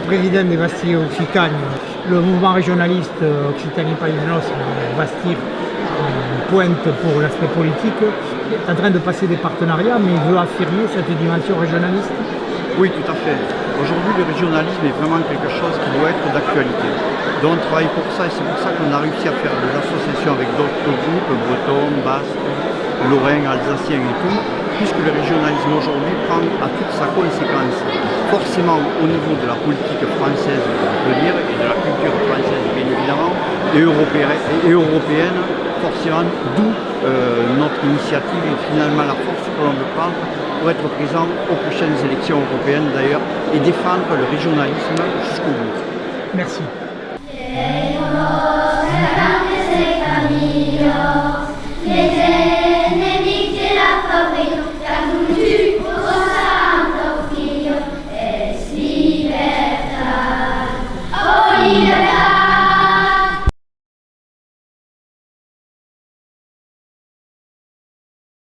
Président de Bastille Occitanie, le mouvement régionaliste Occitanie-Palencinos, Bastille, pointe pour l'aspect politique, est en train de passer des partenariats, mais il veut affirmer cette dimension régionaliste. Oui, tout à fait. Aujourd'hui, le régionalisme est vraiment quelque chose qui doit être d'actualité. Donc on travaille pour ça et c'est pour ça qu'on a réussi à faire des associations avec d'autres groupes, bretons, basques, lorrains, alsaciens et tout, puisque le régionalisme aujourd'hui prend à toute sa conséquence. Forcément au niveau de la politique française, on peut dire, et de la culture française bien évidemment, et européenne, forcément, d'où notre initiative et finalement la force que l'on veut prendre pour être présent aux prochaines élections européennes d'ailleurs et défendre le régionalisme jusqu'au bout. Merci.